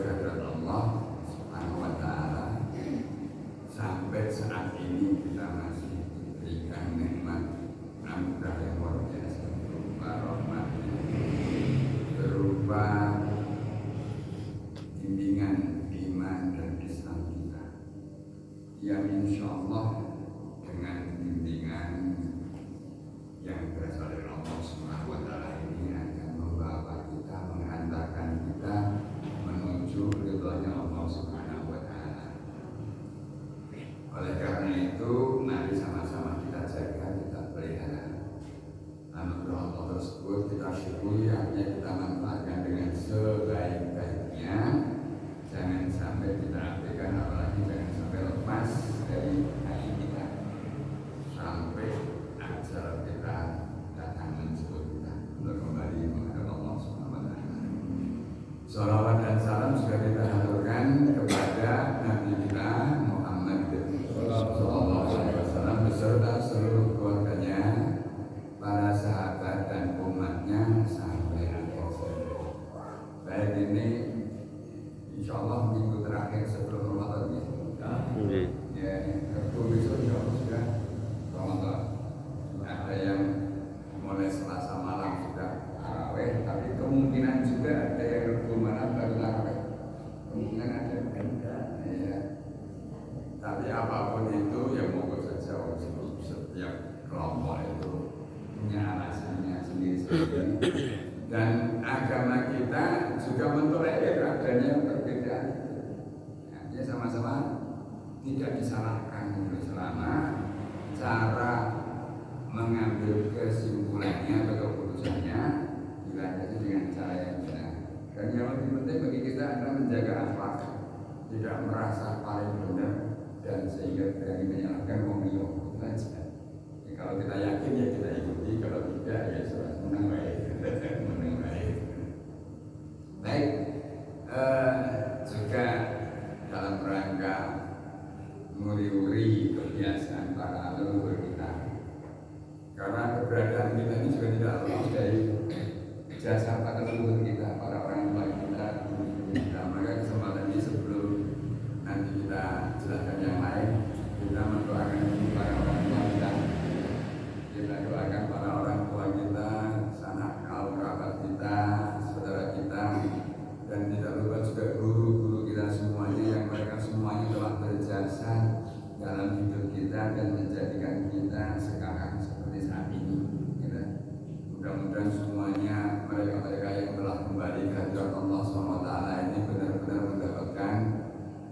kehadirat Allah Subhanahu wa Ta'ala, sampai saat ini kita masih diberikan nikmat anugerah yang luar biasa berupa rahmat, berupa bimbingan iman dan Islam kita, yang insya Allah dengan bimbingan yang berasal dari Allah Subhanahu wa Ta'ala ini akan membawa kita, menghantarkan kita menuju ridhonya Allah Subhanahu wa Ta'ala. Oleh karena itu, mari sama-sama kita jaga, kita pelihara anugerah Allah tersebut, kita syukuri, artinya kita manfaatkan dengan sebaik-baiknya. Jangan sampai kita abaikan, apalagi jangan sampai lepas dari hati kita sampai ajal kita datang menjemput kita untuk kembali menghadap Allah Subhanahu wa Ta'ala. Shalawat dan salam juga kita haturkan kepada Nabi kita Muhammad sallallahu alaihi wasallam beserta seluruh keluarganya, para sahabat dan umatnya sampai akhir zaman. Baik, ini insya Allah minggu terakhir sebelum Ramadan ya, besok insya Allah sudah Ramadan. Ada yang mulai Selasa malam sudah tarawih, tapi kemungkinan juga ada yang Rabu malam baru tarawih. Kemungkinan ada. Ya. Tapi apapun itu ya monggo saja, setiap kelompok itu punya alasannya sendiri-sendiri. Dan agama kita juga mentolerir adanya perbedaan. Artinya sama-sama tidak disalahkan selama cara mengambil kesimpulannya atau keputusannya dilandasi dengan cara yang benar. Dan yang lebih penting bagi kita adalah menjaga akhlak, tidak merasa paling benar dan sehingga berani menyalahkan pemilu saja. Ya, kalau kita yakin ya kita ikuti, kalau tidak ya sudah menang baik. Baik, juga dalam rangka nguri-nguri kebiasaan para leluhur kita, karena keberadaan kita ini juga tidak lepas dari jasa para leluhur kita, para orang tua kita, guru kita. Maka kesempatan ini sebelum nanti kita jelaskan yang lain, kita mendoakan para orang tua kita. Kita doakan para orang tua kita, sanak kaum kerabat kita, saudara kita, dan tidak lupa juga guru-guru kita semuanya, yang mereka semuanya telah berjasa dalam hidup kita dan menjadikan kita sekarang seperti saat ini. Mudah-mudahan semuanya mereka-mereka yang telah kembali ke hadirat Allah SWT ini benar-benar mendapatkan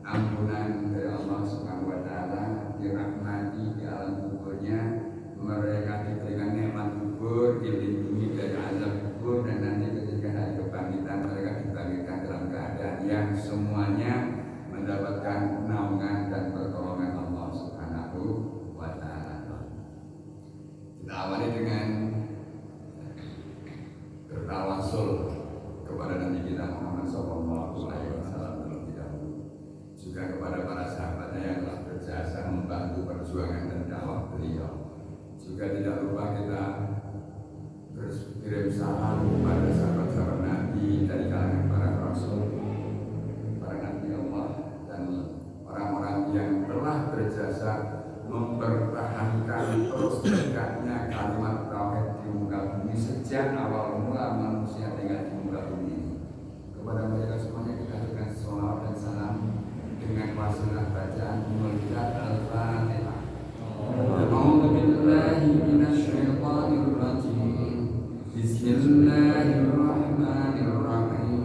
ampunan dari Allah SWT, dirahmati di alam kuburnya, mereka diberikan nikmat kubur, dilindungi dari azab kubur, dan nanti ketika hari kebangkitan mereka dibangkitkan dalam keadaan yang semuanya mendapatkan naungan dan pertolongan Allah Subhanahu wa Ta'ala. Kita awali dengan bertawasul kepada Nabi kita Muhammad sallallahu alaihi wasallam terlebih dahulu, juga kepada para sahabatnya yang telah berjasa membantu perjuangan dan dakwah beliau. Juga tidak lupa kita berkirim salam kepada sahabat-sahabat Nabi dari kalangan para rasul, para Nabi Allah, dan orang-orang yang telah berjasa mempertahankan terus tegaknya kalimat tauhid di muka bumi sejak awal mula manusia tinggal di muka bumi ini. Kepada mereka semuanya kita aturkan sholawat dan salam dengan wasilah bacaan Mulkiat Al-Fatihah. A'udzu billahi minasyaitonir rajim. Bismillahirrahmanirrahim.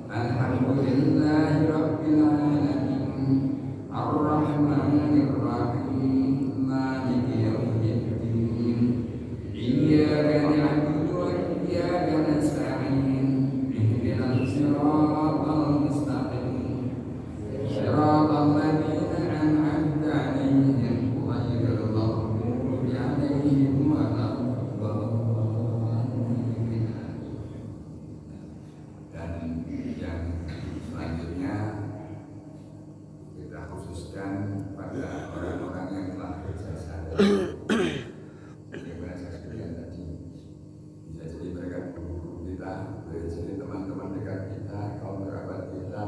Alhamdulillahi rabbil alamin. Ar-Rahmanir Rahim. Maliki yaumiddin. Iyyaka na'budu wa iyyaka nasta'in. Ihdinas siratal mustaqim. Siratal ladzina an'amta 'alaihim ghairil maghdubi 'alaihim waladdallin. Dan yang selanjutnya kita khususkan pada orang-orang yang telah berjasa. Bagaimana saya sebutkan tadi, bisa jadi mereka guru kita, bisa jadi teman-teman dekat kita, kaum kerabat kita,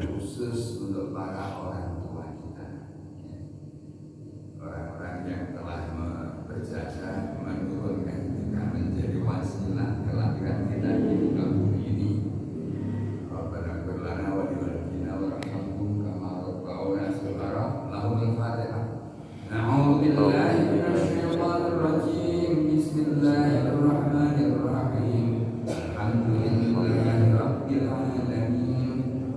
terkhusus untuk para orang tua kita, orang-orang yang telah berjasa menurunkan kita menjadi wasilah kelahiran kita di muka bumi ini. Rabbana ighfir lana wa liwalidina warhamhum kama rabbawna shighara. Lahul Fatihah. A'udzu billahi minasy syaithanir rajim. Bismillahirrahmanirrahim. Alhamdulillahi rabbil alamin.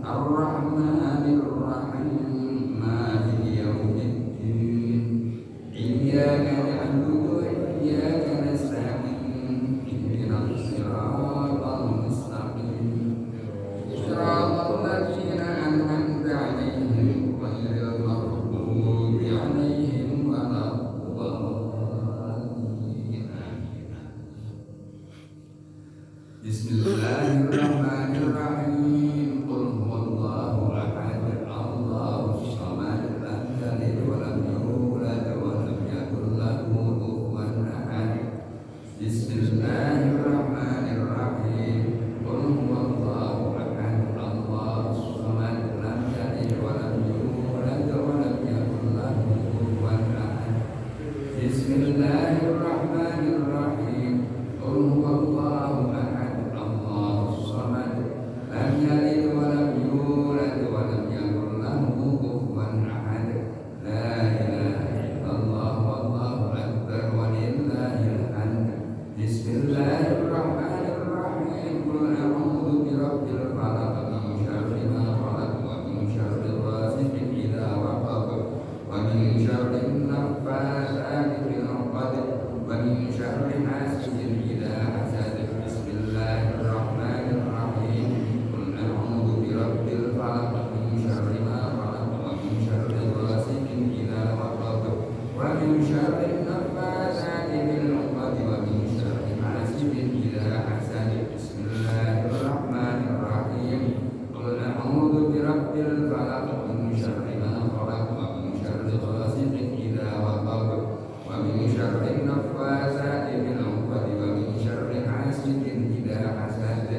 Ar-Rahmanir Rahim. Maliki yaumiddin. Iyyaka na'budu wa iyyaka nasta'in. Ihdinas siratal mustaqim. Siratal ladzina an'amta 'alaihim ghairil maghdubi 'alaihim waladdallin. Bismillahirrahmanirrahim. Qul huwallahu ahad. Allahus samad. Lam yalid wa lam yulad wa lam yakul lahu kufuwan ahad. Bismillahirrahmanirrahim. Qul huwallahu ahad. Allahus samad. Lam yalid wa lam yulad wa lam yakul lahu kufuwan ahad. Bismillahirrahmanirrahim. Qul huwallahu ahad. Allahus samad. Lam yalid wa lam yulad wa lam yakul lahu kufuwan ahad. La ilaha illallah wallahu akbar walillahil hamd. Bismillahirrahmanirrahim. Qul a'udzu birabbil falaq min syarri ma khalaq wa min syarri ghasiqin idza waqab wa min syarri naffasati fil 'uqad wa min syarri hasidin idza hasad. Bismillahirrahmanirrahim. Qul a'udzu birabbil falaq min syarri ma khalaq wa min syarri ghasiqin idza waqab wa min syarri naffasati fil 'uqad wa min syarri hasidin idza hasad. Bismillahirrahmanirrahim. Qul a'udzu birabbil falaq min syarri ma khalaq wa min syarri ghasiqin idza waqab wa min syarri naffasati fil 'uqad wa min syarri hasidin idza hasad.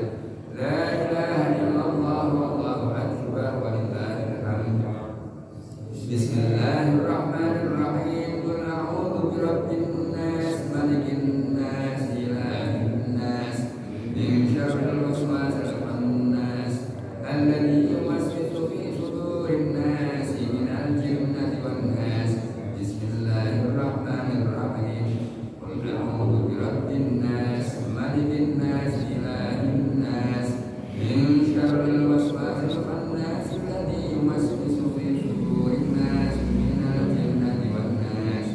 La ilaha illallah wallahu akbar walillahil hamd. Bismillahirrahmanirrahim. Qul a'udzu birabbin nas malikin nas ilahin nas min syarril waswasil khannas alladzi yuwaswisu fi sudurin nas minal jinnati wan nas. Bismillahirrahmanirrahim. Qul a'udzu birabbin nas malikin nas ilahin nas min syarril waswasil khannas alladzi yuwaswisu fi sudurin nas minal jinnati wan nas.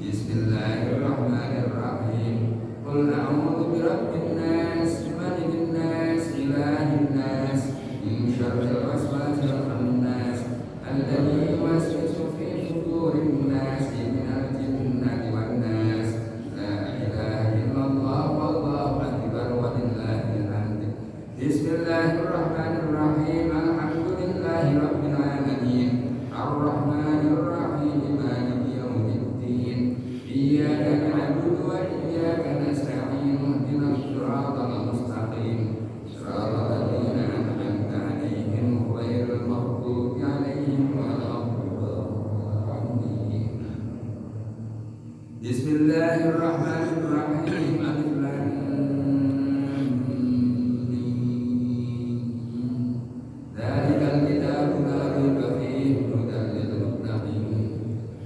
Bismillahirrahmanirrahim. Qul a'udzu birabbin nas malikin nas ilahin nas min syarril waswasil khannas alladzi yuwaswisu fi sudurin nas minal jinnati wan nas. La ilaha illallah wallahu akbar walillahil hamd. Bismillahirrahmanirrahim. Alhamdulillahi rabbil alamin. Ar-Rahmanirrahim. Maliki yaumiddin. Iyyaka na'budu wa iyyaka nasta'in. Ihdinas siratal mustaqim. Siratal ladzina an'amta 'alaihim ghairil maghdubi 'alaihim waladdallin. Bismillahirrahmanirrahim. Alif lam mim. Dzalikal kitabu la raiba fihi hudan lil muttaqin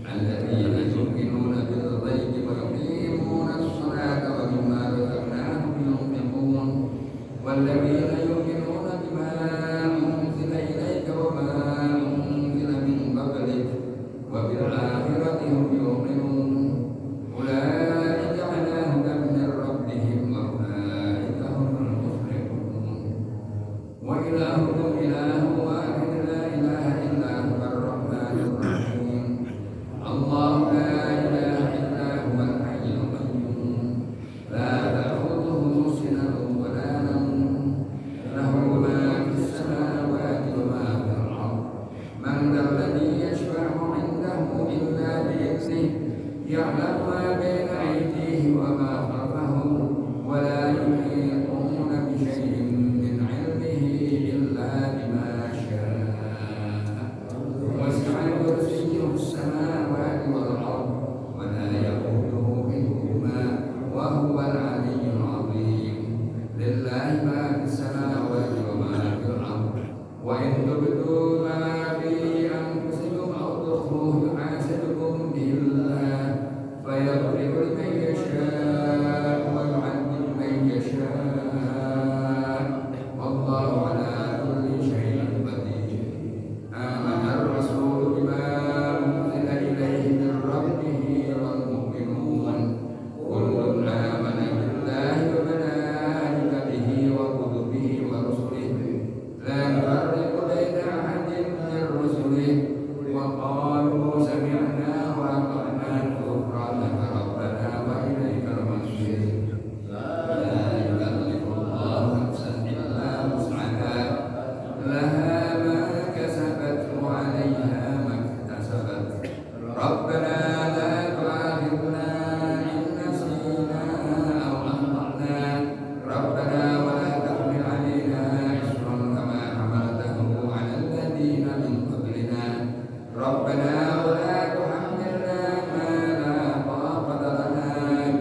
alladzina yu'minuna bil ghaibi wa yuqimuna as-salata wa mimma razaqnahum yunfiqun walladzina yu'minuna bima unzila ilayka wa ma unzila min qablik wa bil akhirati hum yuqinun. Ulaika 'ala hudan min rabbihim wa ulaika humul muflihun. Wa ilahukum ilahun wahid la ilaha illa huwar rahmanir rahim. Allahu la ilaha illa huwal hayyul qayyum. La ta'khudhuhu sinatun wa la nawm. Lahu ma fis samawati wa ma fil ardh. Man dhalladhi yashfa'u 'indahu illa bi'iznihi. Ya'lamu ma bayna aydihim wa ma khalfahum wa la yuhituna bi shay'in min 'ilmihi illa bima sha'a. ربنا ولا تحملنا ما لا طاقة لنا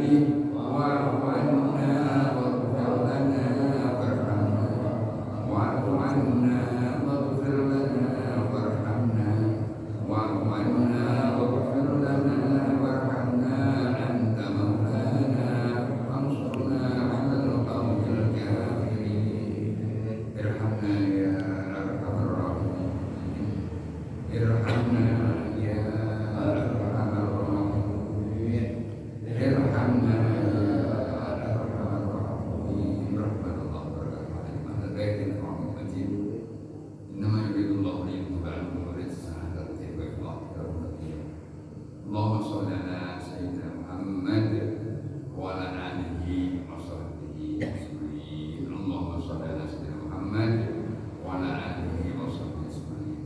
به واعف عنا واغفر لنا وارحمنا واعف عنا واغفر لنا وارحمنا واعف عنا واغفر لنا وارحمنا أنت مولانا فانصرنا على القوم الكافرين ارحمنا يا أرحم الراحمين ارحمنا يا أرحم الراحمين ارحمنا يا أرحم الراحمين رحمة الله وبركاته على بيت الحرام المجيد إنما يريد الله ليذهب عنكم الرجس أهل البيت ويطهركم تطهيرا اللهم صل على سيدنا محمد وعلى آله وصحبه أجمعين اللهم صل على سيدنا محمد وعلى آله وصحبه أجمعين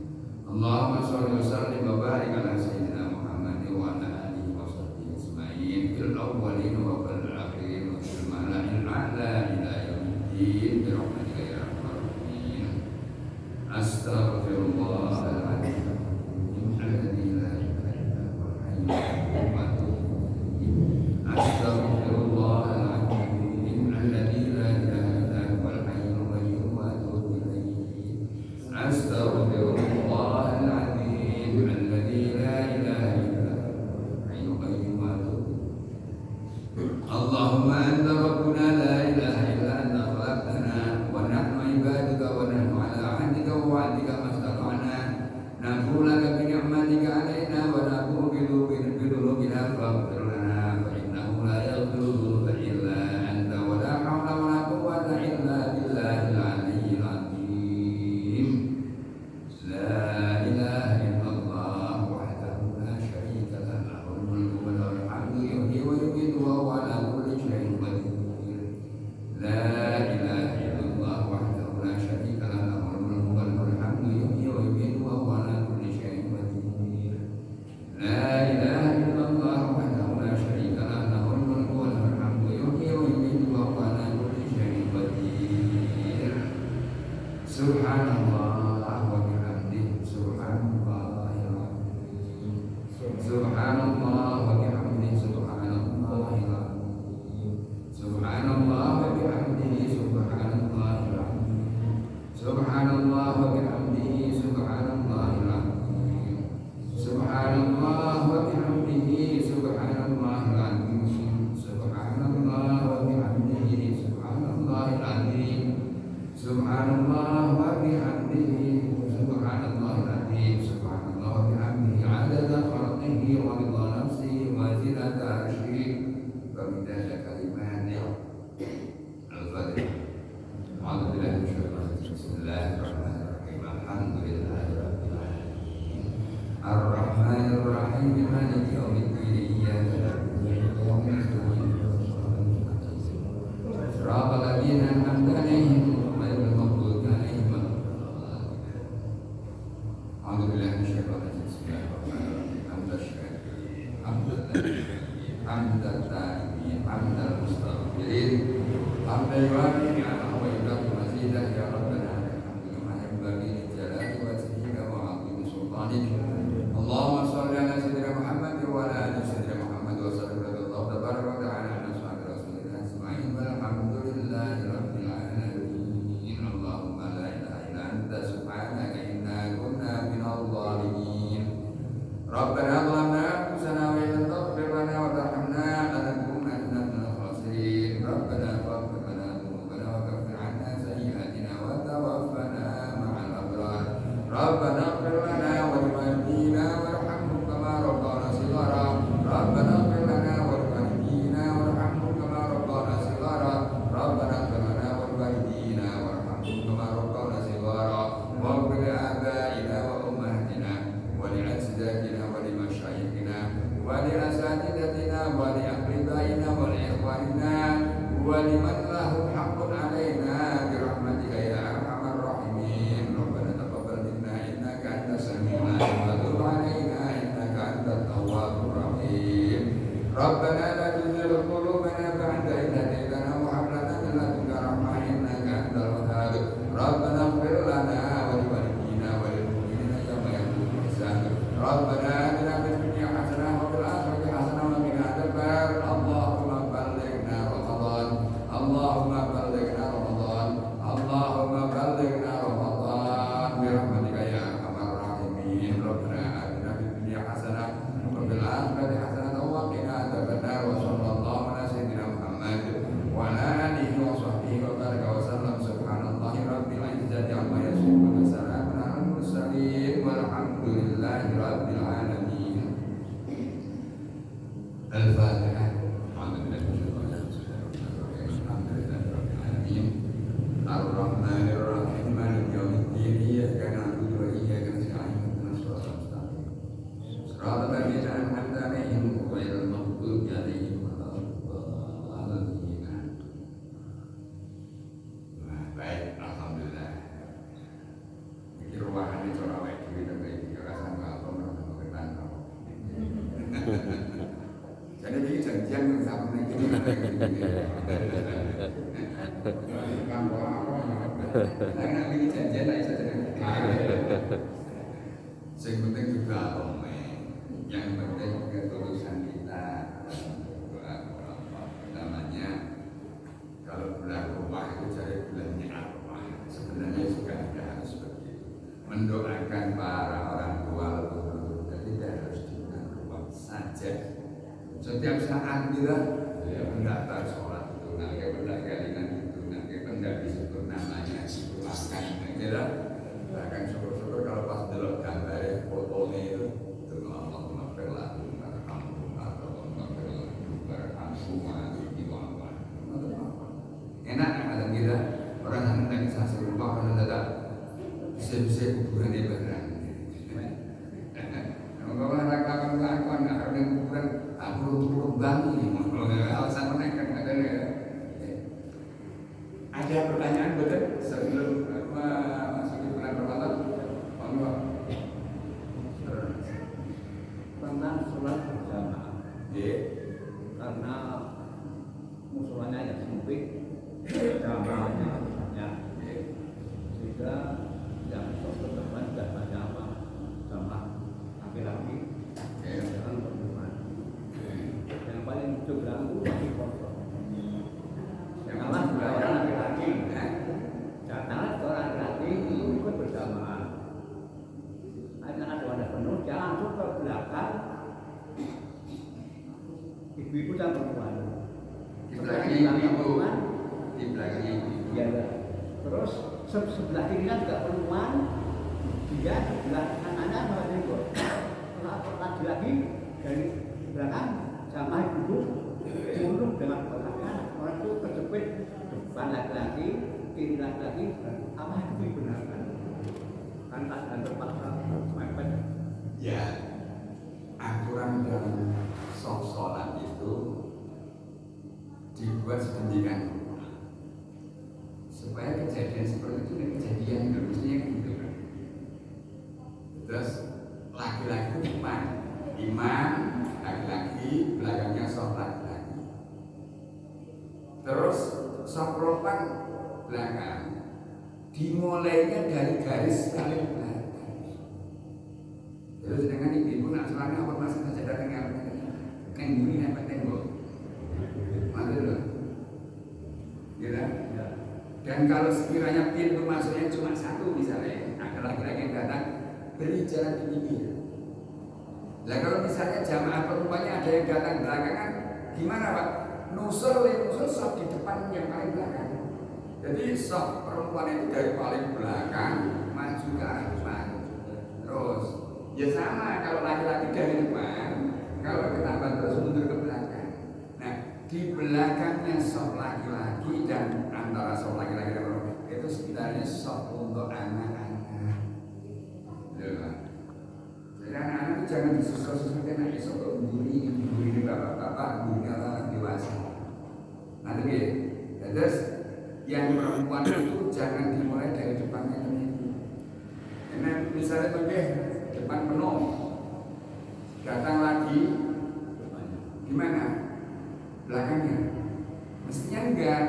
اللهم صل وسلم وبارك على سيدنا محمد وعلى آله وصحبه أجمعين في الأولين وفي الآخرين وفي الملأ الأعلى إلى يوم الدين برحمتك يا أرحم الراحمين أستغفر الله العظيم الذي لا إله إلا هو الحي القيوم وأتوب إليه أستغفر الله العظيم الذي لا إله إلا هو الحي القيوم وأتوب إليه أستغفر الله العظيم الذي لا إله إلا هو الحي القيوم وأتوب إليه اللهم أنت ربنا لا إله إلا أنت خلقتنا ونحن عبادك ونحن على عهدك ووعدك ما استطعنا نبو لك بنعمتك علينا ونبو بذنوبنا فاغفر لنا فإنه لا يغفر الذنوب إلا أنت ولا حول ولا قوة إلا بالله العلي العظيم لا إله إلا الله وحده لا شريك له له الملك وله الحمد يحيي ويميت وهو على كل شيء قدير لا إله إلا الله وحده لا شريك له له الملك وله الحمد يحيي ويميت وهو على كل شيء قدير لا إله إلا الله وحده لا شريك له له الملك وله الحمد يحيي ويميت وهو على كل شيء قدير سبحان الله وبحمده سبحان الله العظيم سبحان الله وبحمده سبحان الله العظيم سبحان الله وبحمده سبحان الله العظيم سبحان الله وبحمده سبحان الله العظيم سبحان الله وبحمده سبحان الله العظيم سبحان الله وبحمده سبحان الله العظيم سبحان الله وبحمده سبحان الله العظيم سبحان الله وبحمده عدد خلقه ورضا نفسه وزنة عرشه ومداد كلماته الفاتحة أعوذ بالله من الشيطان الرجيم بسم الله الرحمن الرحيم الحمد لله رب العالمين الرحمن الرحيم مالك يوم الدين إياك نعبد وإياك نستعين صراط الذين أنعمت عليهم غير المغضوب عليهم ولا الضالين أعوذ بالله من الشيطان الرجيم بسم الله الرحمن الرحيم حمد الشاكرين حمد الذاكرين حمد التائبين حمد المستغفرين حمد الوارث نعمه ويكافئ مزيده يا ربنا لك الحمد كما ينبغي لجلال وجهك وعظيم سلطانك اللهم صل على سيدنا محمد وعلى ال سيدنا محمد وسلم رضي الله تبارك وتعالى عن اصحاب رسول الله اجمعين والحمد لله رب العالمين اللهم لا اله الا انت سبحانك انا كنا من الظالمين ربنا ظلمنا انفسنا وان لم تغفر لنا وترحمنا لنكونن من الخاسرين ربنا فاغفر لنا ذنوبنا وكفر عنا سيئاتنا وتوفنا مع الابرار ربنا اغفر لنا ولوالدينا وارحمهم كما ربنا صغارا ربنا اغفر لنا ولوالدينا وارحمهم كما ربنا صغارا ربنا اغفر لنا ولوالدينا وارحمهم كما ربنا صغارا واغفر لآبائنا وأمهاتنا ولأجدادنا ولمشايخنا ولأساتذتنا ولأقربائنا ولإخواننا ولمن له حق علينا برحمتك يا أرحم الراحمين ربنا تقبل منا إنك أنت السميع العليم وتب علينا إنك أنت التواب الرحيم ربنا لا تزغ قلوبنا بعد إذ هديتنا وهب لنا من لدنك رحمة إنك أنت الوهاب ربنا اغفر لنا ولوالدينا وللمؤمنين يوم يقوم الحساب Rabbana atina fid dunya hasanah wa fil akhirati hasanah wa qina adzabannar. Allahumma ballighna Ramadan. Allahumma ballighna Ramadan. Allahumma ballighna Ramadan bi rahmatika ya arhamar rahimin. Rabbana atina fid dunya hasanah wa fil akhirati hasanah wa qina adzabannar. Wa sallallahu ala sayyidina Muhammad wa ala alihi wa sahbihi wa baraka wa sallam. Subhanallahi rabbil izzati amma yasifun wa salamun alal mursalin walhamdulillahi rabbil alamin. Al-Fatihah. Ar-Rahmanir Rahim Maliki yaumiddin. Iyyaka na'budu wa iyyaka nasta'in. Ihdinas siratal mustaqim. Siratal ladzina an'amta 'alaihim ghairil maghdubi 'alaihim waladdallin. Baik, alhamdulillah. Iki ruangan iki ora wae dhewe nang iki ora sangka apa menawa ketan. Jadi iki janjian nang sampeyan iki. Nah, ini janjian lah iso jeneng. Sing penting juga yang penting ketulusan kita doa namanya kalau bulan Ramadan itu cari bulannya apa? Sebenarnya juga tidak harus begitu. Mendoakan para orang tua leluhur tidak harus di bulan Ramadan saja. Setiap saat kita mendaftar sholat itu, nanti pendak kalian itu, nanti pendak disebut namanya itu akan kira. Bahkan syukur-syukur kalau pas delok gambar fotonya itu Allahumma fir lahu warhamhu Allahumma fir lahu warhamhu enak ada kita orang yang nanti saksi rumah orang tidak bisa kuburan di barang. Kalau orang lakukan orang yang kuburan burung bangi, alasan menaikkan ada pertanyaan betul sebelum masuk di bulan Ramadan? Monggo. Tentang sholat berjamaah. Karena musolanya yang sempit, jamaahnya banyak, sehingga yang sholat berjamaah tidak banyak apa jamaah laki-laki dengan perempuan. Yang paling terganggu masih kosong. Janganlah juga orang laki-laki, janganlah orang laki-laki itu ikut berjamaah. Karena ada penuh, jangan langsung ke belakang. Ibu-ibu dan perempuan. Di belakang ibu, di belakang ibu. Ya, terus sebelah kirinya juga perempuan, dia sebelah kanannya malah ibu. Lagi dari belakang jamaah ibu murung dengan belakang orang itu kejepit depan laki-laki, kiri laki-laki, apa itu dibenarkan? Kan tak ada terpaksa mepet. Ya, aturan dalam sholat itu dibuat sedemikian rupa supaya kejadian seperti itu tidak kejadian harusnya gitu kan. Terus laki-laki depan, imam laki-laki, belakangnya sholat laki-laki. Terus sholat perempuan belakang, dimulainya dari garis paling belakang. Terus dengan ibu nak sholatnya apa masih saja dengan ini apa tembok, mana loh, gitu. Dan kalau sekiranya pintu masuknya cuma satu misalnya, ada laki-laki yang datang beri jalan di pinggir. Nah kalau misalnya jamaah perempuannya ada yang datang belakangan, gimana Pak? Nusul soft di depan yang paling belakang. Jadi soft perempuan itu dari paling belakang maju ke arah depan. Terus ya sama kalau laki-laki dari depan, kalau kenapa terus mundur ke belakang. Nah di belakangnya soft laki-laki dan antara soft laki-laki dan perempuan itu sebenarnya soft untuk anak-anak. Jadi anak-anak itu jangan disusul-susulkan nanti soal buri bapak-bapak, buri orang dewasa. Nanti ya, terus yang perempuan itu jangan dimulai dari depannya ini. Karena misalnya depan penuh, datang lagi, gimana? Belakangnya? Mestinya enggak.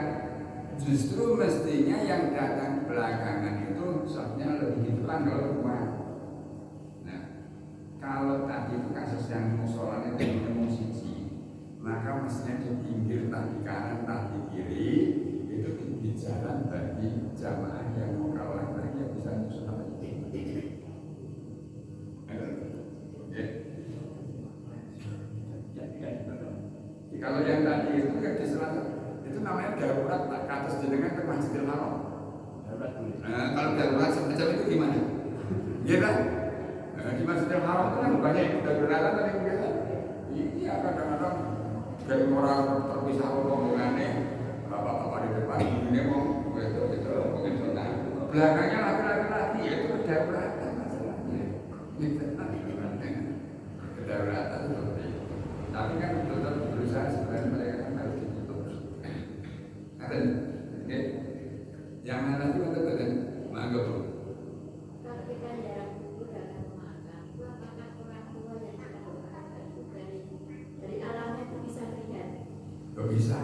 Justru mestinya yang datang belakangan itu soalnya lebih di depan kalau perempuan. Kalau bagi jamaah yang mau kalah lagi yang bisa nyusul apa itu. Kalau yang tadi itu kan di selatan itu namanya darurat ke atas jenengan ke Masjidil Haram. Darurat dulu. Kalau darurat semacam itu gimana? Iya kan? Di Masjidil Haram itu kan banyak yang daruratan tadi biasa. Iya kadang-kadang kayak orang terpisah rombongannya, bapak-bapak di depan ini mau itu mungkin sunnah. Belakangnya laki-laki ya itu kedaruratan masalahnya. Kedaruratan seperti itu. Tapi kan tetap berusaha sebenarnya mereka kan harus ditutup. Ada, oke? Yang mana lagi betul kan? Mangga bu. Kalau kita jarang kubur dalam makam, itu apakah orang tua yang kita doakan juga dari alamnya itu bisa terlihat? Gak bisa.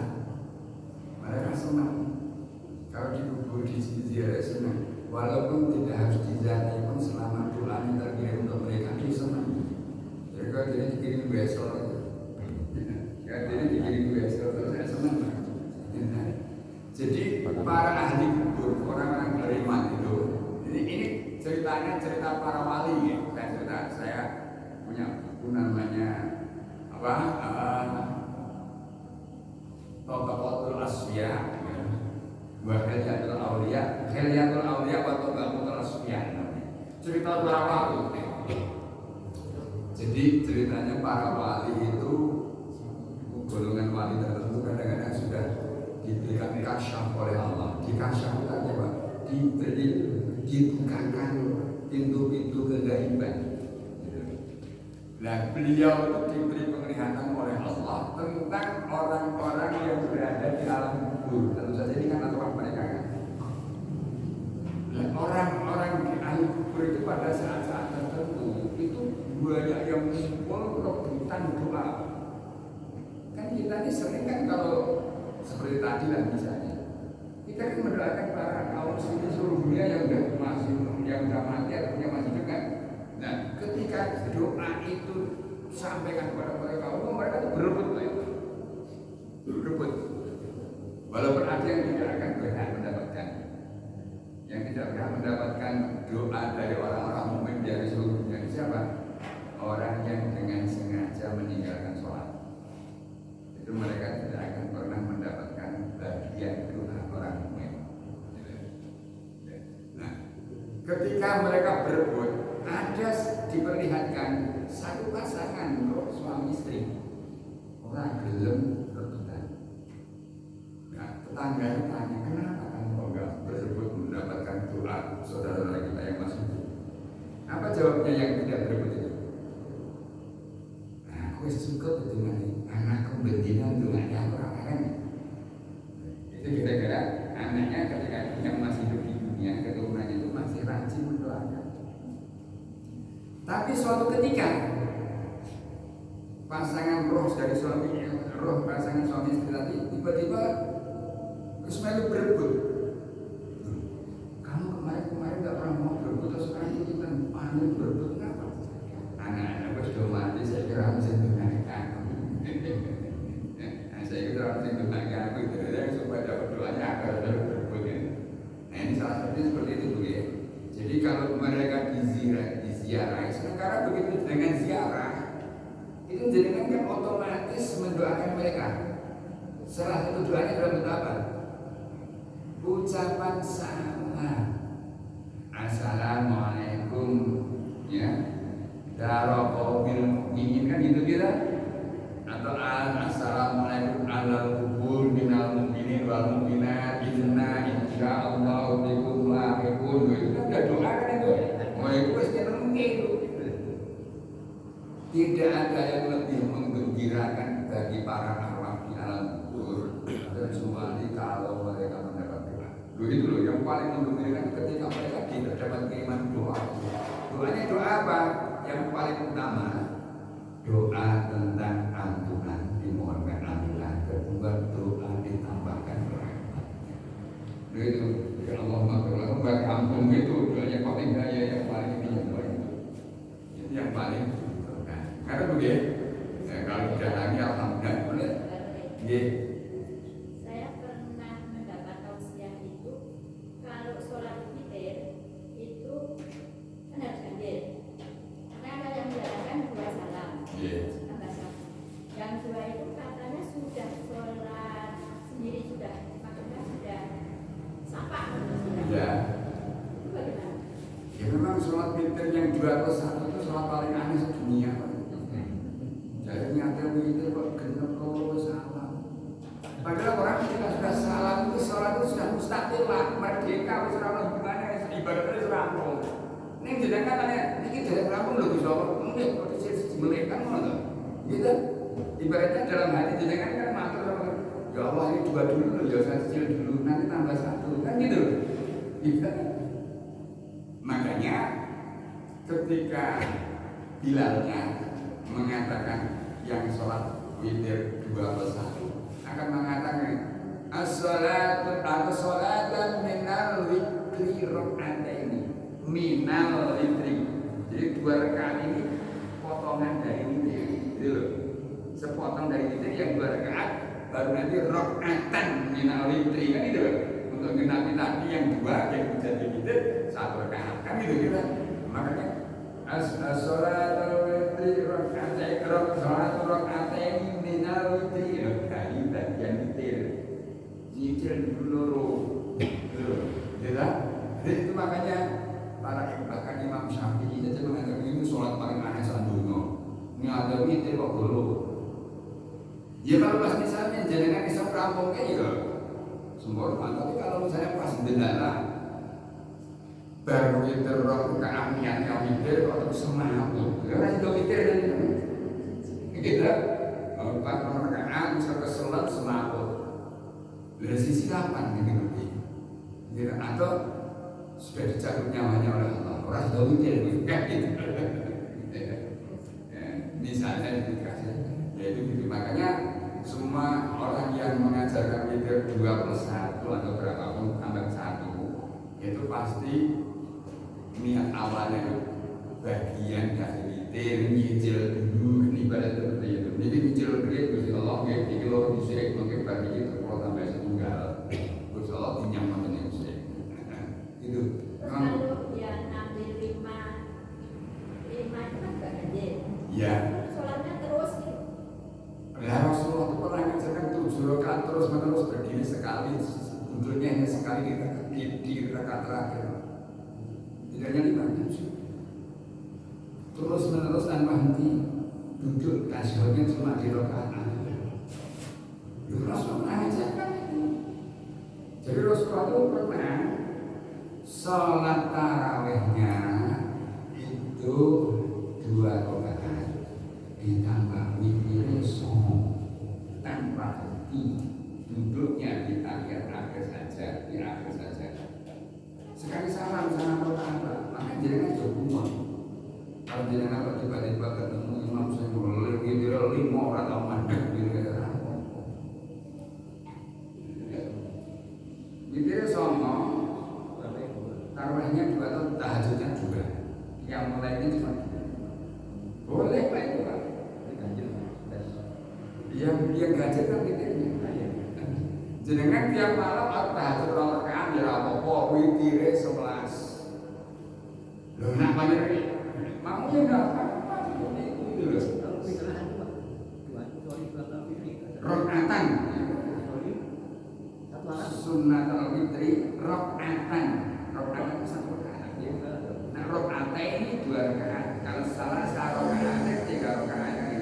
Mereka senang. Kalau dikubur di ziarah senang. Walaupun tidak harus diziarahi pun selama doanya terkirim untuk mereka itu senang. Jadi kalau dia dikirim besok, kalau dia dikirim besok, saya senang. Jadi para ahli kubur, orang-orang beriman itu, ini ceritanya cerita para wali ya. Saya punya buku namanya apa? Tabaqatul Asfiya, wa Hilyatul Auliya, wa Tabaqatul Asfiya. Cerita para wali. Jadi ceritanya para wali itu golongan wali tertentu kadang-kadang sudah diberikan kasyaf oleh Allah. Dikasyaf itu apa? Dibukakan pintu-pintu kegaiban. Nah, beliau itu diberi penglihatan oleh Allah tentang orang-orang yang berada di alam kubur. Tentu saja ini kan aturan mereka kan. Dan orang-orang di alam kubur itu pada saat-saat tertentu itu banyak yang ngumpul rebutan doa. Kan kita ini sering kan kalau seperti tadi lah misalnya, kita kan mendoakan para kaum muslimin seluruh dunia yang udah mati ataupun yang masih dekat. Nah, ketika doa itu sampaikan kepada mereka itu berebut lah itu. Berebut. Walaupun ada yang tidak akan berhak mendapatkan, yang tidak berhak mendapatkan doa dari orang-orang mukmin dari seluruh dunia. Siapa? Orang yang dengan sengaja meninggalkan sholat. Itu mereka tidak akan pernah mendapatkan bagian doa orang mukmin. Nah, ketika mereka berebut, ada diperlihatkan satu pasangan suami istri orang gelem rebutan. Nah, tetangganya tanya, kenapa kamu kok nggak berebut mendapatkan doa saudara kita yang masih hidup? Apa jawabnya yang tidak berebut itu? Nah, aku suka dengan anakku berdina doanya orang-orang. Itu kira-kira anaknya ketika yang masih hidup di dunia, keturunannya itu masih rajin mendoakan. Tapi suatu ketika pasangan pasangan suami istri tadi tiba-tiba terus melu berebut. Kamu kemarin nggak pernah mau berebut, terus sekarang itu kan panik berebut kenapa? Anak-anak sudah mati, saya kira harus mendoakan aku. Saya kira harus mendoakan aku supaya dapat doanya agar berebut. Nah ini salah satunya seperti itu Bu ya. Jadi kalau mereka diziarahi, sementara begitu dengan ziarah itu jenengan kan otomatis mendoakan mereka. Salah satu doanya adalah bentuk apa? Ucapan salam. Assalamualaikum ya. Daraqaubil mukminin kan gitu kita. Atau assalamualaikum alal kubur minal mukminin wal mukminat inna insyaallah bikum lahiqun. Itu kan udah doa kan itu. Mau itu pasti itu. Tidak ada yang lebih menggembirakan bagi para arwah di alam kubur kecuali kalau mereka mendapat doa. Itu loh yang paling menggembirakan ketika mereka tidak dapat kiriman doa. Doanya doa apa? Yang paling utama doa tentang ampunan dimohonkan ampunan. Kedua doa ditambahkan rahmat. Itu ya Allah bagi ampun itu doanya paling daya yang paling ini yang paling itu yang paling. Karena begitu, kalau tidak lagi alhamdulillah boleh. Saya pernah mendapat tausiah itu 21 itu sholat paling aneh sedunia. Jadi nyata witir kok genep loro salam. Padahal orang ketika sudah salam itu sholat itu sudah mustaqilah, merdeka, wis ora ono hubungane ibaratnya wis rampung. Ning jenengan tanya, niki dereng rampung lho Gusti Allah. Nggih, kok dhisik melekan ngono to. Gitu. Ibaratnya dalam hati jenengan kan matur sama ya Allah ini 2 dulu loh, ya saya cicil dulu, nanti tambah 1 kan gitu. Gitu. Makanya ketika Bilalnya mengatakan yang sholat witir 2+1 akan mengatakan as-sholatu atau sholatan minal witri rok'ataini minal witri. Jadi 2 rakaat ini potongan dari witir, gitu loh. Sepotong dari witir yang 2 rakaat baru nanti rok'atan minal witri kan gitu loh. Untuk genapi tadi yang 2 yang menjadi witir 1 rakaat kan gitu kita. Makanya as-sholatu witri rok'ataini minal witri dari bagian witir. Nyicil dulu loro. Gitu kan? Jadi itu makanya bahkan Imam Syafi'i saja mengatakan ini sholat paling aneh sandunya. Ini ada witir kok dulu. Ya kalau pas misalnya jenengan bisa perampungnya ya sempurna. Tapi kalau misalnya pas bendera baru witir roh keamiannya witir kok terus semaput. Karena itu witir dan gitu. Pas rakaat bisa keselat semaput. Dari sisi kapan ini nanti? Atau sudah dicabut nyawanya oleh Allah. Orang sudah witir kan gitu. Misalnya dikasih, yaitu gitu. Makanya semua orang yang mengajarkan witir 2+1 atau berapapun tambah 1 itu pasti niat awalnya itu bagian dari witir nyicil dulu ibadah seperti itu. Jadi nyicil dulu Gusti Allah nggih iki loro dhisik mungkin bagi itu kalau tambah setunggal. Gusti Allah dinyam mboten dhisik. Itu. Kalau yang ambil 5 itu kan gak ganjil. Ya. Sholatnya terus gitu. Ya Rasulullah itu pernah mengajarkan 7 rakaat terus menerus berdiri sekali, duduknya hanya sekali di rakaat terakhir. Tidak hanya 5 7. Terus menerus tanpa henti duduk tasyahudnya cuma di rakaat akhir. Itu Rasulullah pernah mengajarkan itu. Jadi Rasulullah itu pernah sholat tarawihnya itu 2 rakaat ditambah witirnya tanpa henti duduknya di akhir-akhir saja, di akhir saja. Sekali salam pertama, maka jangan coba. Kalau jangan tiba-tiba ketemu imam saya mulai witir 5 atau mandek witir. Witirnya sama, tarawihnya 2 atau tahajudnya 2. Yang mulainya cuma 2. Boleh Pak itu Pak. Yang gadget kan witirnya. Jenengan tiap malam harus tahajud 2 rakaat ya apa-apa witirnya 11. Loh nak banyak mau ya enggak apa-apa seperti itu loh. Kalau pikiran itu Rakaatan. Satu alat. Sunnatul witri rakaatan. Rakaatan itu 1 rakaat. Nah rakaat ini 2 rakaat. Kalau salah 1 rakaat 3 rakaat.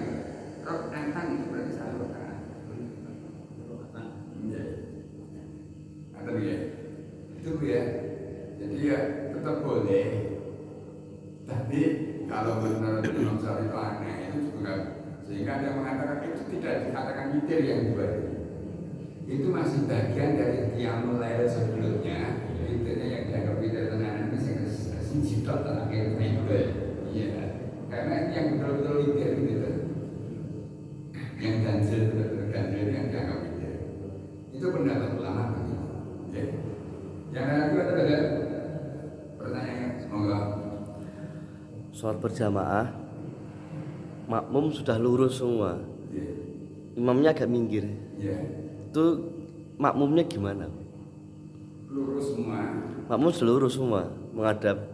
Rakaatan itu berarti 1 rakaat. Iya. Atau ya. Itu ya. Jadi ya tetap boleh. Tapi kalau menurut Imam Syafi'i itu aneh itu juga sehingga ada yang mengatakan itu tidak dikatakan witir yang 2 ini. Itu masih bagian dari qiyamul lail sebelumnya. Witirnya yang dianggap witir tenanan itu siji tok terakhir itu. Iya. Karena ini yang betul-betul witir gitu. Yang ganjil betul-betul ganjil yang dianggap witir. Itu pendapat ulama begitu. Ya. Yang lagi ada pertanyaan semoga sholat berjamaah makmum sudah lurus semua, imamnya agak minggir, itu makmumnya gimana? Lurus semua. Makmum sudah lurus semua menghadap.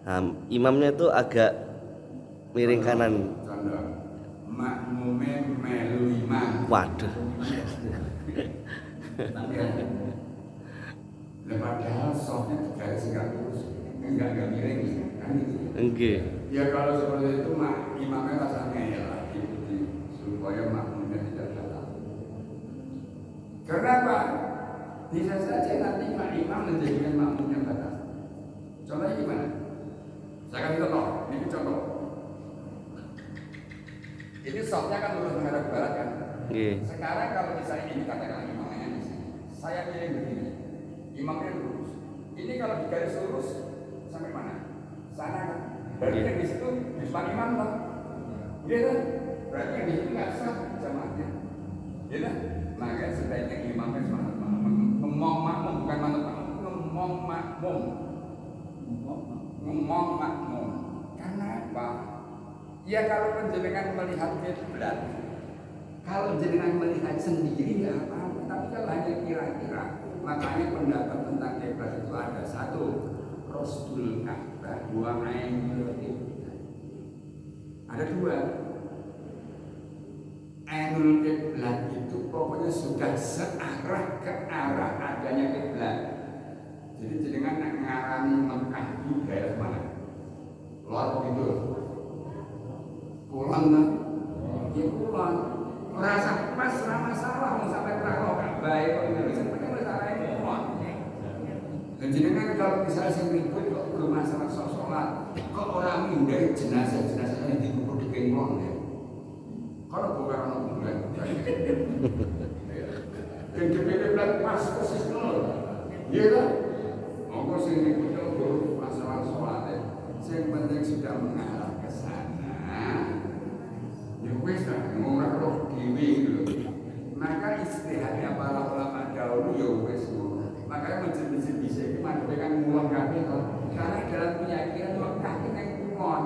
Nah, imamnya itu agak miring kanan. Contoh, makmumnya melu imam. Waduh. Padahal softnya garis enggak lurus, enggak miring. kan gitu. Nggih. Ya kalau seperti itu mak imamnya rasanya ya lah diikuti supaya makmumnya tidak salah. Kenapa? Bisa saja nanti imam menjadikan makmumnya batal. Contohnya gimana? Saya kasih contoh, ini contoh. Ini softnya kan lurus menghadap barat kan? Nggih. Sekarang kalau misalnya ini katakanlah imamnya di sini, saya pilih begini, imamnya lurus. Ini kalau di garis lurus sampai mana? Sana kan? Berarti yang di situ di depan imam lah. Iya kan? Berarti yang di situ nggak sah jamaahnya. Iya kan? Maka sebaiknya imamnya semangat ngomong makmum bukan manut makmum, ngomong makmum. Ngomong makmum. Karena apa? Ya kalau penjenengan melihat kiblat, kalau jenengan melihat sendiri ya apa, tapi kalau hanya kira-kira, makanya pendapat tentang kiblat itu ada satu, Rasul Ka'bah, dua ainul kiblat. Ada dua. Ainul kiblat itu pokoknya sudah searah ke arah adanya kiblat. Jadi jenengan nak ngarani Mekah di daerah mana? Luar begitu. Pulang kan? Ya pulang. Rasa pas sama masalah mau sampai Prago Ka'bah itu Indonesia punya masalah ini pulang. Dan jenengan kalau misalnya saya ribut kok belum masalah sholat, kok orang mindai jenazah-jenazahnya dikubur di Kenglong ya? Kalau bukan orang bulan. Dan DPP bilang pas persis nol. Iya kan? Monggo sing ribut itu masalah sholat ya. Yang penting sudah mengarah ke sana. Ya wis lah, ngomong roh dewi gitu. Maka istihadnya para ulama dahulu ya wis. Makanya masjid-masjid bisa itu madhepnya kan ngulon kabeh to. Karena dalam keyakinan Mekah itu yang kulon.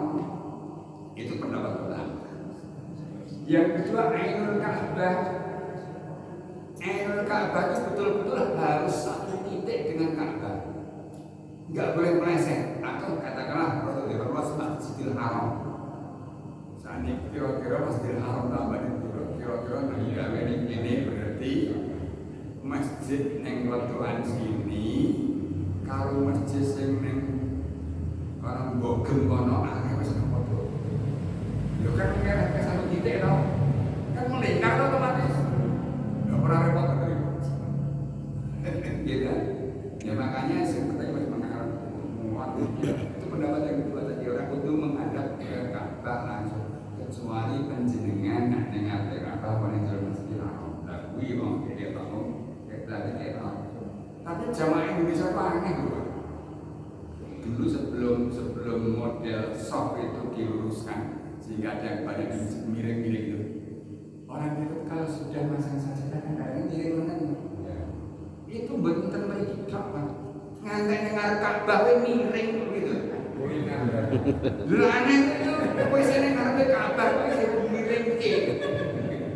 Itu pendapat pertama. Yang kedua Ainul Ka'bah. Ainul Ka'bah itu betul-betul harus satu titik dengan Ka'bah. Enggak boleh meleset atau katakanlah Rasulullah Masjidil Haram. Ini kira-kira Masjidil Haram tambah kira-kira ini berarti masjid yang letuan sini kalau masjid yang orang bogem kono aneh wis padha. Lho kan ngerek ke satu titik to. Kan melingkar otomatis. Enggak pernah repot kan. Gitu. Ya makanya sebetulnya harus mengarah muat itu pendapat yang kedua tadi orang kudu menghadap ke Ka'bah langsung. Kecuali penjenengan nak dengar Ka'bah meninggal Masjidil Haram. Lah kuwi wong dia tahu kayak tapi jamaah Indonesia itu aneh loh. Dulu sebelum model soft itu diluruskan sehingga ada yang pada miring-miring itu. Orang itu kalau sudah masang sajadah kan kadang miring-miring. Itu bentar lagi Ka'bah. Ngantek dengar Ka'bah miring gitu. Dulu aneh itu, wis nek ngarepe Ka'bah wis miring iki.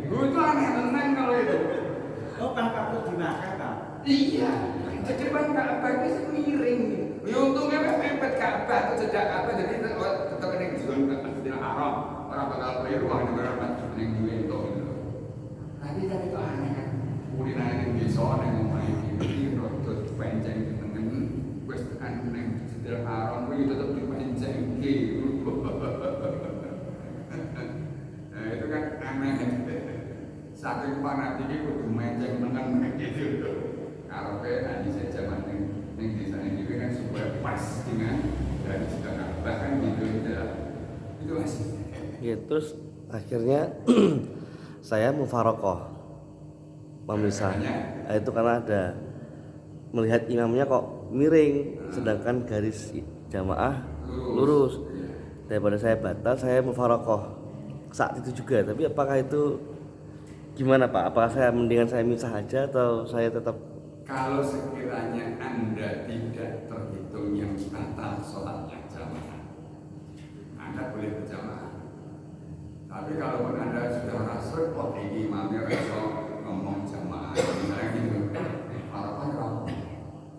Itu aneh tenan kalau itu. Oh, kan takut dimakan kan? Iya, jadi bang Ka'bah itu miring. Ya untungnya mepet Ka'bah itu jejak Ka'bah jadi tetap ini jual ke Masjidil Haram. Orang bakal keliru wah negara macam yang duwe itu. Tapi itu aneh kan. Kuliner yang desa yang ngomongin ini rodot penceng tengen wis tekan nang Masjidil Haram kuwi tetep dipenceng gitu. Nah itu kan aneh. Saking fanatiknya kudu menceng meneng gitu. Karepe adi saja maning ning desa ini kan supaya pas dengan dari sedekah bahkan gitu itu masih. Ya, terus akhirnya saya mufarokoh memisah. Nah, itu karena ada melihat imamnya kok miring sedangkan garis jamaah lurus. Daripada saya batal, saya mufarokoh saat itu juga. Tapi apakah itu gimana Pak? Apakah saya mendingan saya misah aja atau saya tetap? Kalau sekiranya Anda tidak terhitung yang batal sholatnya jamaah, Anda boleh berjamaah. Tapi kalau Anda sudah rasul, oh ini imamnya rasul ngomong jamaah, misalnya gitu, apa?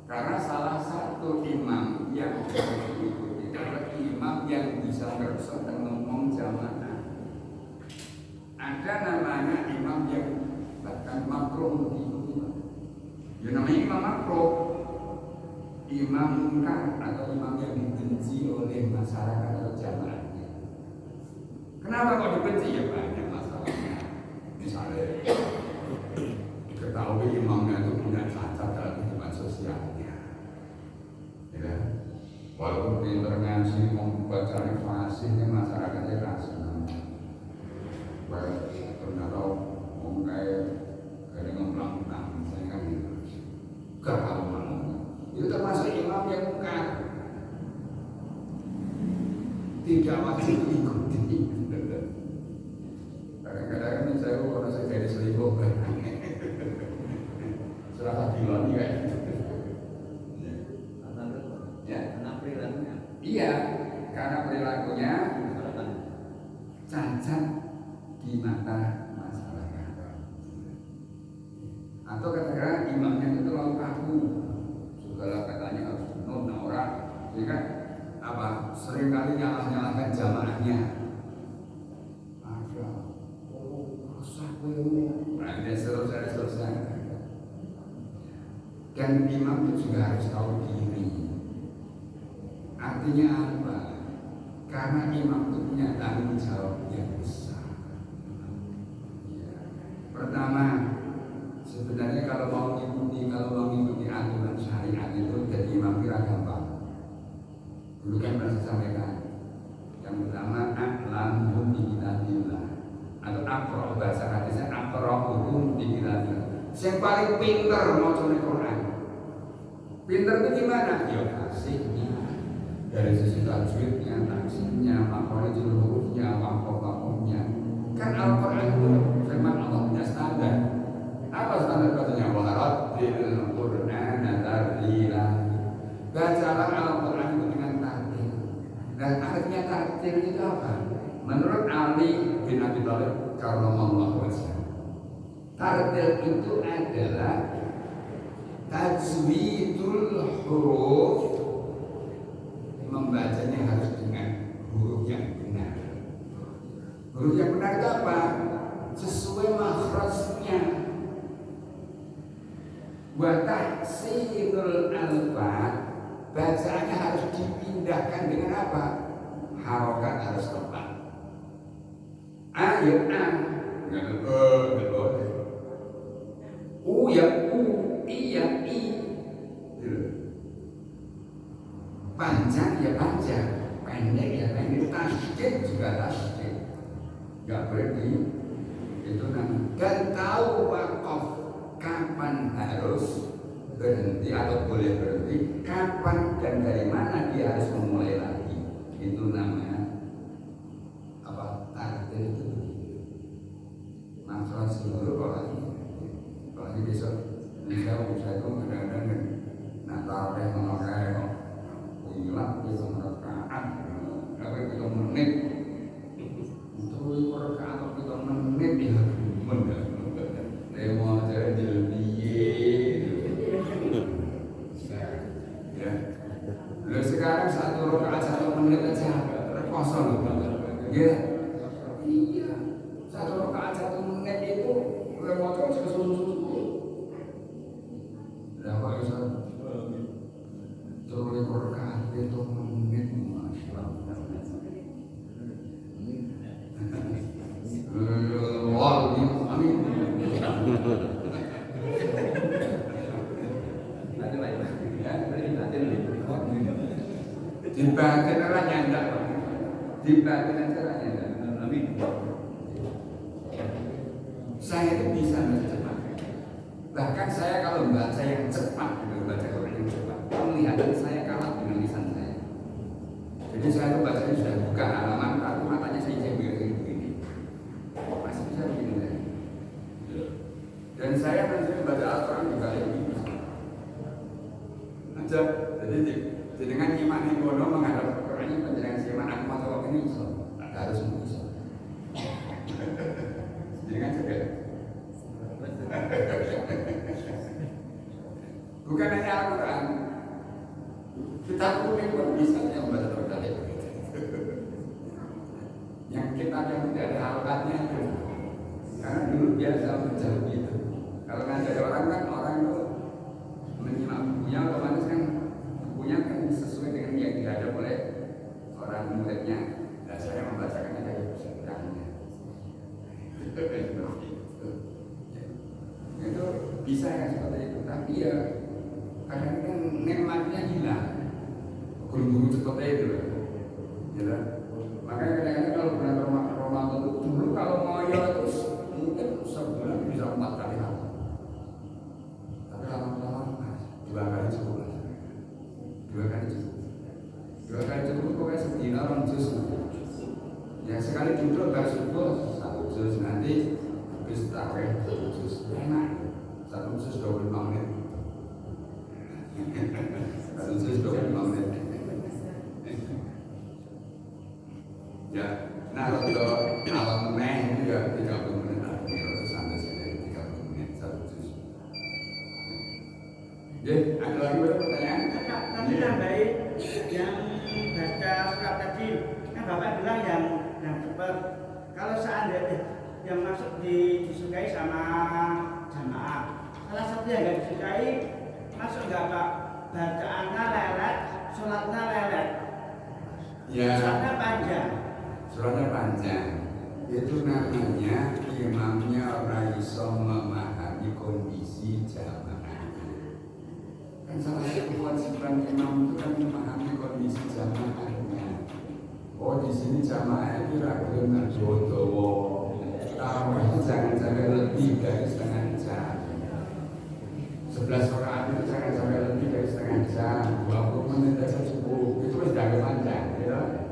Karena salah satu imam yang harus diikuti adalah imam yang bisa rasul dan ngomong jamaah. Ada namanya imam yang bahkan makruh diikuti. Ya namanya imam makruh. imam mungkar atau imam yang dibenci oleh masyarakat atau jamaahnya. Kenapa kok dibenci? Ya banyak masalahnya. Misalnya diketahui imamnya itu punya cacat dalam kehidupan sosialnya, ya. Walaupun pinter ngaji, membaca fasihnya masyarakatnya rasional. Baik, ternyata kayak ngomong-ngomong, saya kan gitu. Gak tahu mana. Itu termasuk imam yang bukan tidak wajib diikuti. Kadang-kadang saya kalau saya jadi selingkuh, serasa diloni kayak gitu. Ya, karena perilakunya. iya, karena perilakunya cacat di mata masyarakat. Atau kadang-kadang imamnya itu terlalu kaku, segala katanya harus benar, nah orang, sehingga apa? Seringkali nyalahkan jamaahnya. Ada, rusak ilmu, nah dia selesai. Dan imam itu juga harus tahu diri. Artinya apa? Karena imam itu punya tanggung jawab yang besar. Pertama, sebenarnya kalau mau mengikuti aturan syariat itu jadi imam kira gampang. Dulu kan pernah saya sampaikan. Yang pertama, a'lamhum bi kitabillah. Atau aqra, bahasa hadisnya aqra'uhum bi kitabillah. Yang paling pinter mau coba Quran. Pinter itu gimana? Ya fasihnya. Dari sisi tajwidnya, taksirnya, makhorijul hurufnya, waqaf-waqafnya. Kan Al-Quran itu firman Allah punya standar. Apa standar bacanya? Warattil Qur'ana tartila. Bacalah Al-Quran itu dengan tartil. Dan artinya tartil itu apa? Menurut Ali bin Abi Thalib karramallahu wajhahu, tartil itu adalah tajwidul huruf, membacanya harus dengan huruf yang benar. Huruf yang benar itu apa? Sesuai makhrajnya. Wa tahsinul alfaz, bacaannya harus dipindahkan dengan apa? Harokat harus tepat. A ya A, enggak boleh. U ya U, I ya I. Panjang ya panjang, pendek ya pendek, tasdid juga tasdid. Gak berhenti itu namanya. Dan tahu wakaf kapan harus berhenti atau boleh berhenti, kapan dan dari mana dia harus memulai lagi. Itu namanya apa? Tartil itu. Masalah seluruh kalau ini besok saya itu kadang-kadang Natal menolak hilang di rakaat, tapi kita menit itu rakaat atau kita menit ya benar. Demo cara jelbiye, ya. Lalu sekarang 1 rakaat 1 menit aja kosong, ya. Iya, 1 rakaat 1 menit itu remoto sesuatu. Lah kok bisa? Terus rakaat itu menit, masya Allah. Amin. Dibatin orang nyandak, dibatin aja orang nyandak. Amin. Saya itu bisa baca cepat. Bahkan saya kalau baca yang cepat, baca Quran yang cepat, penglihatan saya kalah dengan lisan saya. Jadi saya itu bacanya sudah buka halaman, tapi matanya saya begini. Masih bisa begini. Dan saya nanti baca Al-Quran juga lebih bisa. Aja, jadi dengan iman yang bodoh menghadap Quran ini penjelasan iman aku mau coba ini iso, harus bisa. Dengan juga. Bukan hanya Al-Quran, kita kuning pun bisa yang membaca terkali. Yang kita yang tidak ada halakatnya itu, karena dulu biasa menjauh gitu. Kalau ngajari orang kan orang itu menyimak bukunya otomatis kan akhirnya saya membacakannya dari seberangnya. Itu bisa ya seperti itu, tapi ya kadang-kadang nikmatnya hilang. Guru-guru seperti itu, ya. Makanya kadang-kadang kalau bulan Ramadan itu dulu kalau mau ya terus mungkin sebulan bisa 4 kali hatam. Tapi lama-lama 2 kali cukup. 2 kali cukup. 2 kali cukup pokoknya sedina orang juz. Ya sekali duduk baru subuh 1 juz, nanti habis tarawih 1 juz. Enak. 1 juz 25 menit. 1 juz 25 menit. Ya, nah kalau awal meneh itu ya 30 menit lagi, terus sampai sini 30 menit 1 juz. Ya, ada lagi pertanyaan? Tapi nambahin yang baca surat tadi, kan Bapak bilang yang cepat. Kalau seandainya yang masuk disukai sama jamaah, salah satu yang nggak disukai, masuk nggak Pak? Bacaannya lelet, sholatnya lelet, Ya. sholatnya panjang. Suratnya panjang, itu namanya imamnya orang iso memahami kondisi jamaahnya. Kan salah satu kewajiban imam itu kan memahami kondisi jamaahnya. Oh di sini jamaah itu ragu dengan jodoh. Tarawih itu jangan sampai lebih dari setengah jam. 11 rakaat itu jangan sampai lebih dari setengah jam. 20 menit aja cukup. Itu sudah panjang, ya.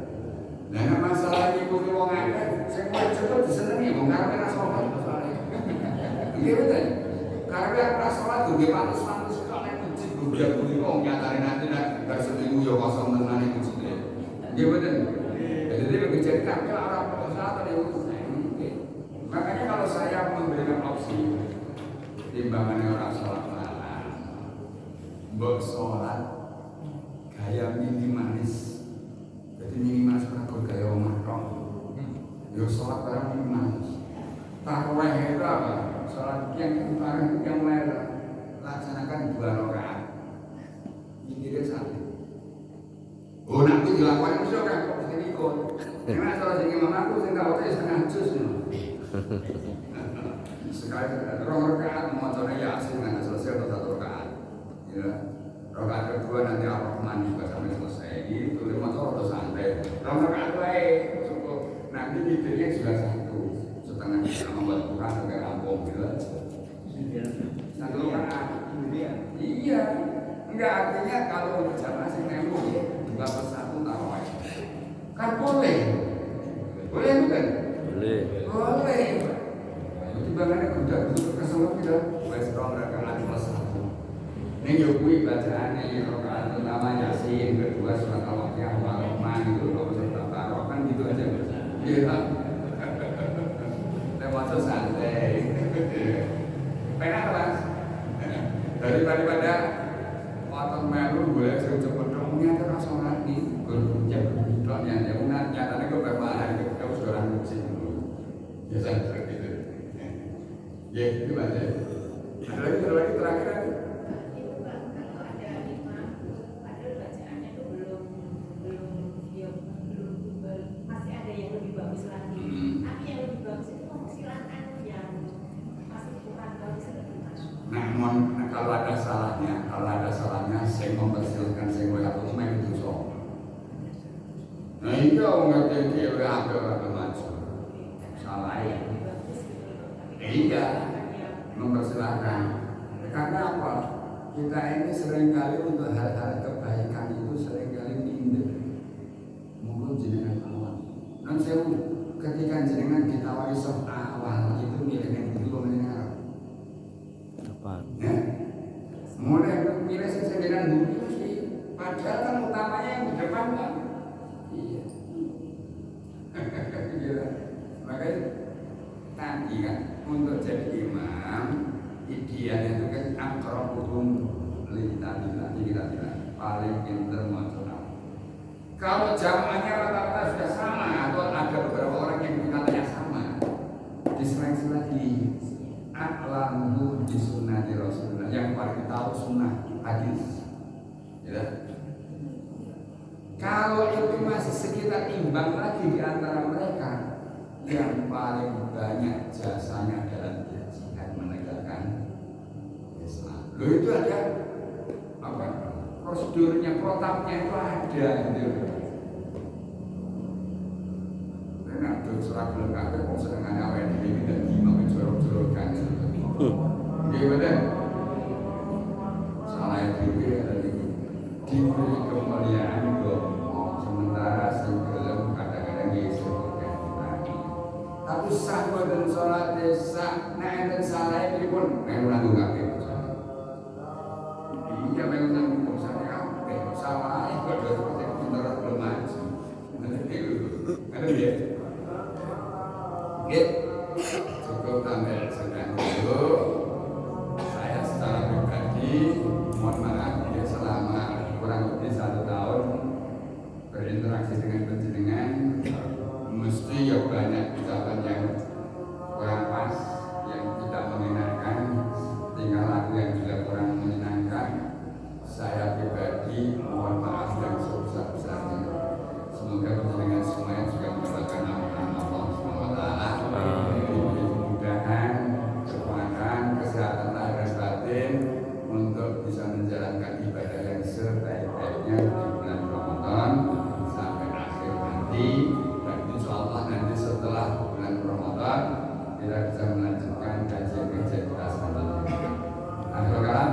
Nah, masalah ikuti wong akeh, sing cepet disenengi wong karepe ra salat masalahnya. Nggih betul. Karepe ra salat duwe pantes-pantes kok nek masjid budal kuwi kok nyatane nanti nek bar seminggu ya kosong tenan iki masjid. Nggih betul. Jadi begitu kabeh orang salat itu. Makanya kalau saya memberikan opsi timbangannya orang salat malam, mbok salat gaya minimalis. Jadi minimalis perangkat gaya omah kok. Ya sholat barang minimalis. Tarawih itu apa? Sholat yang barang yang merah. Laksanakan 2 rakaat. Mikirnya satu. Oh nanti dilakukan itu kan kok mesti ikut. Karena sholat yang imam aku saya tahu saya setengah juz. Sekali 2 rakaat memotongnya Yasin nanti selesai atau 1 rakaat. Ya. Rakaat kedua nanti Ar-Rahman juga sampai selesai. Itu 5 atau santai. Rakaat baik cukup. Nanti tidurnya juga 1 setengah jam membuat Quran sampai rampung gitu aja. 1 rakaat. Iya. Enggak artinya kalau untuk jamaah sing nemu 2/1 tarawih. Kan boleh. Boleh bukan? Boleh. Boleh. Timbangannya udah keselok gitu. Wes 2 rakaat plus 1. Ini yukui bacaannya rakaat pertama Yasin, kedua surat Al-Waqiah, Ar-Rahman itu kalau surat Al-Taroh kan gitu aja. Iya. Termasuk santai. Penak Mas. Daripada potong melu boleh cepet dong nyata ra salat iki. Gur jam tok nyatane kok bermahan kau sudah musim dulu. Biasa seperti itu. Ya, itu aja. Ada lagi terakhir. Namun kalau ada salahnya, saya mempersilahkan saya aku main itu so. Nah itu ngerti dia apa maju, salah ya. Iya, mempersilahkan. Karena apa? Kita ini seringkali untuk hal-hal kebaikan itu seringkali minder. Mungkin jenengan awal. Dan saya ketika jenengan ditawari soft awal itu milihnya dulu mendengar. Ya, mulai milih sejenengan dulu sih. Padahal kan utamanya yang di depan kan. Iya. Makanya tadi kan untuk jadi imam idealnya itu kan aqrabuhum lillahi kita paling pinter maca. Kalau jamaahnya rata-rata sudah sama atau ada beberapa orang yang katanya sama, diseleksi lagi a'lamu di sunnah di Rasulullah yang paling tahu sunnah hadis. Ya. Kalau itu masih sekitar imbang lagi di antara mereka yang paling banyak jasanya dalam jihad menegakkan Islam. Loh itu ada apa? Prosedurnya, protapnya itu ada gitu. Karena ada surat belum kabeh kok seneng awake dhewe dadi mau jorok-jorokan. Nggih bener. Salah dhewe diberi kemuliaan kok. Sementara sebelum kadang-kadang Yesus tapi sahwa dan sholat desa nah dan salah pripun memang kabeh. Iya memang urusannya kabeh salah kok seperti pinter belum maju. Ada dia. Oke. Cukup tampil sedang dulu. Saya secara pribadi mohon maaf ya selama kurang lebih 1 tahun berinteraksi dengan penjenengan mesti ya banyak ucapan yang kurang pas, yang tidak mengenakan, tingkah laku yang juga kurang menyenangkan. Saya pribadi mohon maaf yang sebesar-besarnya. Semoga penjenengan semuanya juga mendapatkan ampunan Allah SWT, diberi kemudahan, kekuatan, kesehatan lahir dan batin untuk bisa menjalankan ibadah yang sebaik-baiknya di bulan Ramadan sampai akhir nanti. Dan insya Allah nanti setelah bulan Ramadan kita bisa melanjutkan kajian-kajian kita selanjutnya. Akhir kalam,